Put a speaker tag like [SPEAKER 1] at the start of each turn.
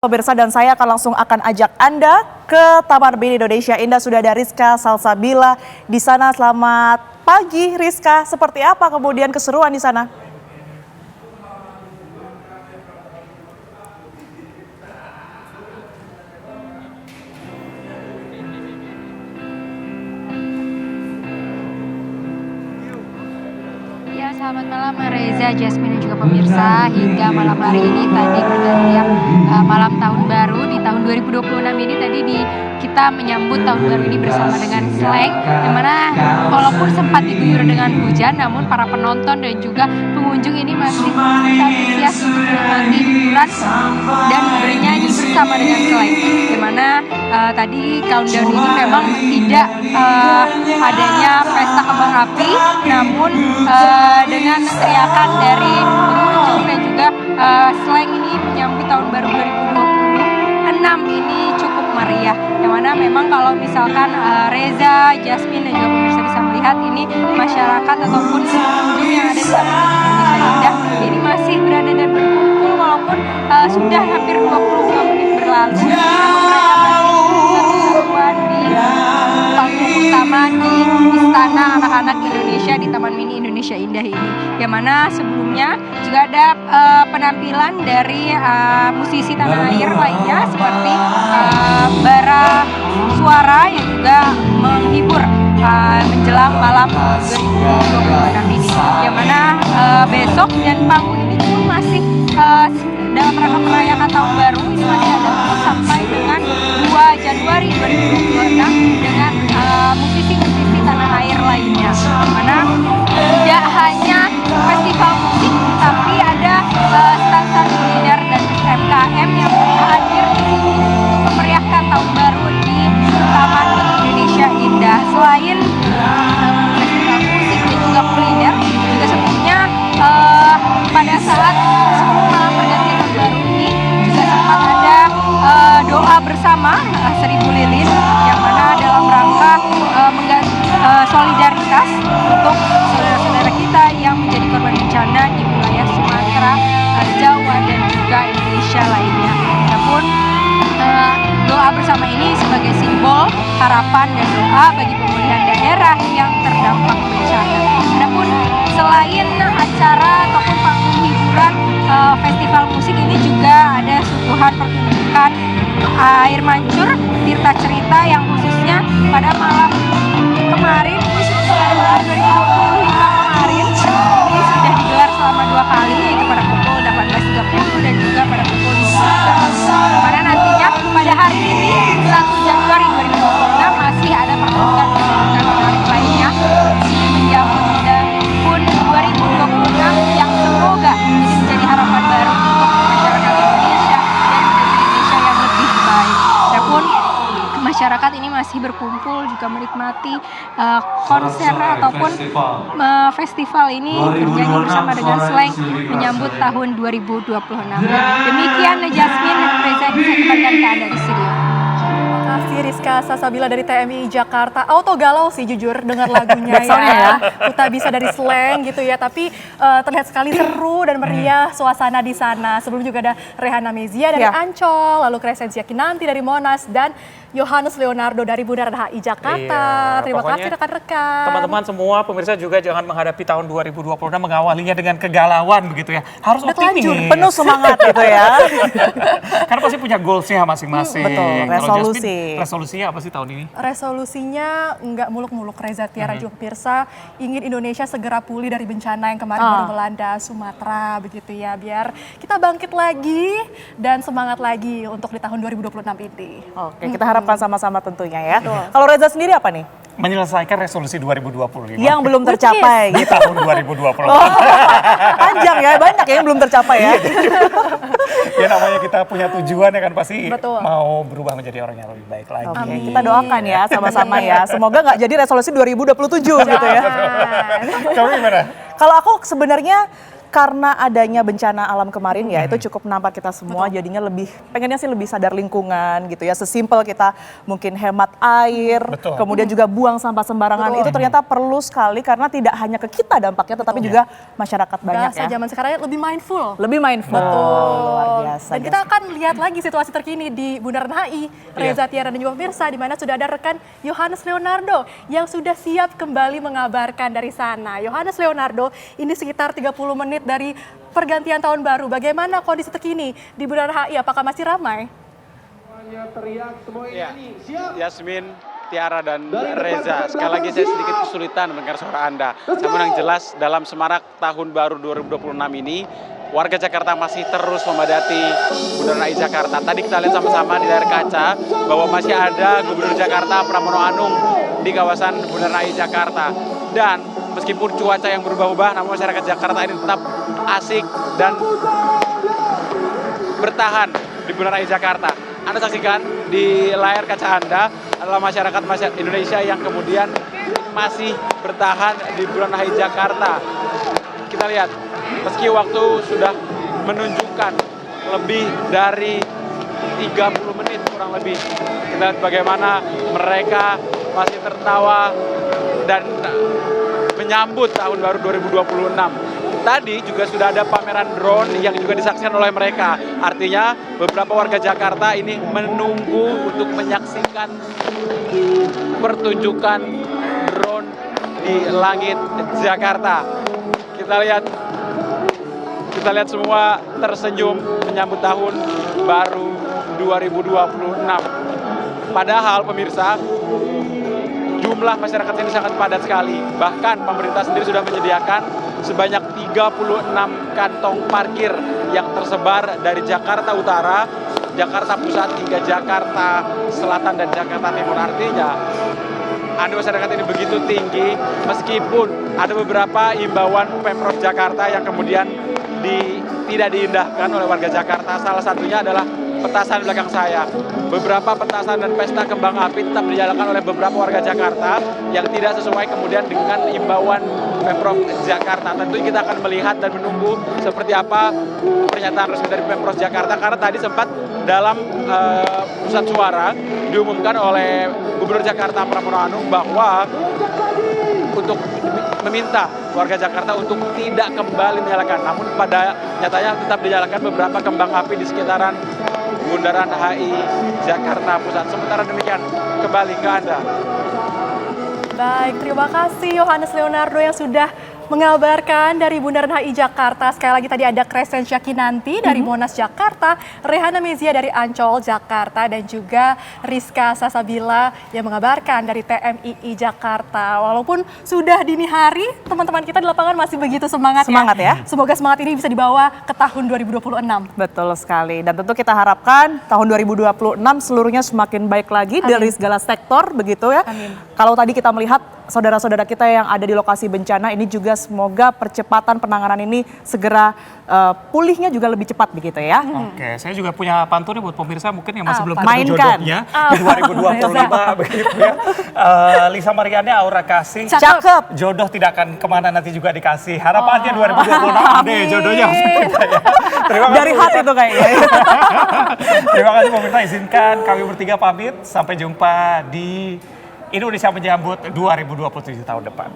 [SPEAKER 1] Pemirsa, dan saya langsung akan ajak Anda ke Taman Mini Indonesia Indah. Sudah ada Rizka Salsabila di sana. Selamat pagi Rizka, seperti apa kemudian keseruan di sana?
[SPEAKER 2] Ya, selamat malam Reza, Jasmine dan juga pemirsa. Hingga malam hari ini tadi pergantian malam tahun baru di tahun 2026 ini tadi kita menyambut tahun baru ini bersama dengan slang, yang mana walaupun sempat diguyur dengan hujan, namun para penonton dan juga pengunjung ini masih antusias untuk menikmati hiburan dan bernyanyi bersama dengan slang. Yang mana tadi countdown ini memang tidak adanya pesta kembang api, namun dengan teriakan dari pengunjung dan juga slang ini menyambut tahun baru 2026 ini cukup meriah. Yang mana memang kalau misalkan Reza, Jasmine dan juga pemirsa bisa melihat ini masyarakat ataupun pengunjung yang ada di Taman Indonesia Indah ini masih berada dan berkumpul walaupun sudah hampir 22 menit berlalu. Seru-seruan di panggung utama di Istana Anak-anak Indonesia di Taman Mini Indonesia Indah ini, yang mana sebelumnya juga ada penampilan dari musisi tanah air lainnya seperti Bara Suara yang juga menghibur menjelang malam 2026 ini, yang mana besok dan panggung ini pun masih dalam rangka merayakan tahun baru ini masih ada sampai dengan 2 Januari 2026 dengan musisi-musisi tanah air lainnya, yang mana tidak hanya festival musik tapi ada stand-stand kuliner dan UMKM yang hadir di sini untuk memeriahkan tahun baru di Taman Indonesia Indah. Selain festival musik dan juga kuliner, juga sebelumnya pada saat sebelum malam pergantian tahun baru ini juga sempat ada doa bersama 1000 lilin, yang mana dalam rangka solidaritas untuk saudara-saudara kita yang menjadi korban bencana di wilayah Sumatera, Jawa dan juga Indonesia lainnya. Namun doa bersama ini sebagai simbol harapan dan doa bagi pemulihan daerah yang terdampak bencana. Adapun selain acara ataupun panggung hiburan festival musik ini juga ada suguhan pertunjukan air mancur Tirta Cerita yang khususnya pada malam kemarin, malam 2025 kemarin ini sudah digelar selama 2 kali, yaitu pada pukul 18.30 dan juga pada pukul 20.30. Mana nantinya pada hari ini 1 Januari 2026 masih ada pertunjukan menarik lainnya menyambut tahun 2026 yang semoga ini menjadi harapan baru untuk masyarakat Indonesia dan Indonesia yang lebih baik. Adapun masyarakat ini masih berkumpul juga menikmati konser ataupun festival ini bernyanyi bersama dengan slang menyambut tahun 2026. Demikian Jasmine dan Reza, bisa kembalikan ke Anda di studio.
[SPEAKER 3] Terima kasih Rizka Salsabila dari TMI Jakarta. Auto galau sih jujur dengar lagunya ya. Kita bisa dari slang gitu ya, tapi terlihat sekali seru dan meriah suasana di sana. Sebelum juga ada Rehana Mezia dari Ancol, lalu Crescentia Kinanti dari Monas, dan Yohanes Leonardo dari Bundaran HI Jakarta. Terima kasih rekan-rekan.
[SPEAKER 4] Teman-teman semua, pemirsa juga jangan menghadapi tahun 2026 mengawalinya dengan kegalauan begitu ya. Harus optimis.
[SPEAKER 1] Penuh semangat gitu ya.
[SPEAKER 4] Karena pasti punya goalsnya masing-masing.
[SPEAKER 1] Betul, resolusi.
[SPEAKER 4] Resolusinya apa sih tahun ini?
[SPEAKER 3] Resolusinya nggak muluk-muluk Reza, Tiara juga pemirsa. Ingin Indonesia segera pulih dari bencana yang kemarin baru melanda Sumatera begitu ya. Biar kita bangkit lagi dan semangat lagi untuk di tahun 2026 ini.
[SPEAKER 1] Oke, kita harapkan sama-sama tentunya ya. Kalau Reza sendiri apa nih?
[SPEAKER 4] Menyelesaikan resolusi 2025.
[SPEAKER 1] Yang belum tercapai
[SPEAKER 4] di tahun 2020.
[SPEAKER 1] Panjang ya, banyak ya yang belum tercapai ya.
[SPEAKER 4] Ya namanya kita punya tujuan ya kan, pasti
[SPEAKER 3] Betul.
[SPEAKER 4] mau berubah menjadi orang yang lebih baik lagi.
[SPEAKER 1] Oke, kita doakan ya sama-sama ya. Semoga nggak jadi resolusi 2027 gitu ya.
[SPEAKER 4] Kamu gimana?
[SPEAKER 1] Kalau aku sebenarnya karena adanya bencana alam kemarin ya itu cukup nampak kita semua jadinya pengennya sih lebih sadar lingkungan gitu ya. Sesimpel kita mungkin hemat air, kemudian juga buang sampah sembarangan itu ternyata perlu sekali karena tidak hanya ke kita dampaknya tetapi juga masyarakat banyak
[SPEAKER 3] Bahasa
[SPEAKER 1] ya.
[SPEAKER 3] zaman sekarang lebih mindful.
[SPEAKER 1] Lebih mindful. Luar biasa.
[SPEAKER 3] Dan kita akan lihat lagi situasi terkini di Bundaran HI, Reza Tiara dan juga pemirsa, di mana sudah ada rekan Yohanes Leonardo yang sudah siap kembali mengabarkan dari sana. Yohanes Leonardo, ini sekitar 30 menit dari pergantian tahun baru. Bagaimana kondisi terkini di Bundaran HI? Apakah masih ramai?
[SPEAKER 5] Ya, Yasmin, Tiara dan Reza, sekali lagi saya sedikit kesulitan mendengar suara Anda. Namun yang jelas dalam semarak tahun baru 2026 ini, warga Jakarta masih terus memadati Bundaran HI Jakarta. Tadi kita lihat sama-sama di layar kaca bahwa masih ada Gubernur Jakarta Pramono Anung di kawasan Bundaran HI Jakarta. Dan meskipun cuaca yang berubah-ubah, namun masyarakat Jakarta ini tetap asik dan bertahan di Bundaran HI Jakarta. Anda saksikan di layar kaca Anda adalah masyarakat Indonesia yang kemudian masih bertahan di Bundaran HI Jakarta. Kita lihat, meski waktu sudah menunjukkan lebih dari 30 menit kurang lebih, kita lihat bagaimana mereka masih tertawa dan menyambut tahun baru 2026. Tadi juga sudah ada pameran drone yang juga disaksikan oleh mereka. Artinya beberapa warga Jakarta ini menunggu untuk menyaksikan pertunjukan drone di langit Jakarta. Kita lihat semua tersenyum menyambut tahun baru 2026. Padahal pemirsa, jumlah masyarakat ini sangat padat sekali. Bahkan pemerintah sendiri sudah menyediakan sebanyak 36 kantong parkir yang tersebar dari Jakarta Utara, Jakarta Pusat hingga Jakarta Selatan dan Jakarta Timur. Artinya animo masyarakat ini begitu tinggi meskipun ada beberapa imbauan Pemprov Jakarta yang kemudian tidak diindahkan oleh warga Jakarta. Salah satunya adalah petasan di belakang saya. Beberapa petasan dan pesta kembang api tetap dijalankan oleh beberapa warga Jakarta yang tidak sesuai kemudian dengan imbauan Pemprov Jakarta. Tentu kita akan melihat dan menunggu seperti apa pernyataan resmi dari Pemprov Jakarta, karena tadi sempat dalam pusat suara diumumkan oleh Gubernur Jakarta Pramono Anung bahwa untuk meminta warga Jakarta untuk tidak kembali menyalakan. Namun pada nyatanya tetap dinyalakan beberapa kembang api di sekitaran Bundaran HI Jakarta Pusat. Sementara demikian, kembali ke Anda.
[SPEAKER 3] Baik, terima kasih Yohanes Leonardo yang sudah mengabarkan dari Bundaran HI Jakarta. Sekali lagi tadi ada Crescentia Kinanti dari Monas Jakarta, Rehana Mezia dari Ancol Jakarta, dan juga Rizka Sasabila yang mengabarkan dari TMII Jakarta. Walaupun sudah dini hari, teman-teman kita di lapangan masih begitu semangat
[SPEAKER 1] ya.
[SPEAKER 3] Semoga semangat ini bisa dibawa ke tahun 2026.
[SPEAKER 1] Betul sekali. Dan tentu kita harapkan tahun 2026 seluruhnya semakin baik lagi dari segala sektor begitu ya.
[SPEAKER 3] Amin.
[SPEAKER 1] Kalau tadi kita melihat saudara-saudara kita yang ada di lokasi bencana ini juga semoga percepatan penanganan ini segera pulihnya juga lebih cepat begitu ya.
[SPEAKER 4] Oke, saya juga punya pantun nih buat pemirsa mungkin yang masih belum ketemu
[SPEAKER 1] Mainkan.
[SPEAKER 4] jodohnya di 2025 begitu ya. Lisa Marianne Aura Kasih.
[SPEAKER 1] Cakep.
[SPEAKER 4] Jodoh tidak akan kemana nanti juga dikasih. Harapannya 2026 deh jodohnya. Terima kasih.
[SPEAKER 1] Dari hati tuh kayaknya.
[SPEAKER 4] Terima kasih pemirsa, izinkan kami bertiga pamit. Sampai jumpa di Indonesia menyambut 2027 tahun depan.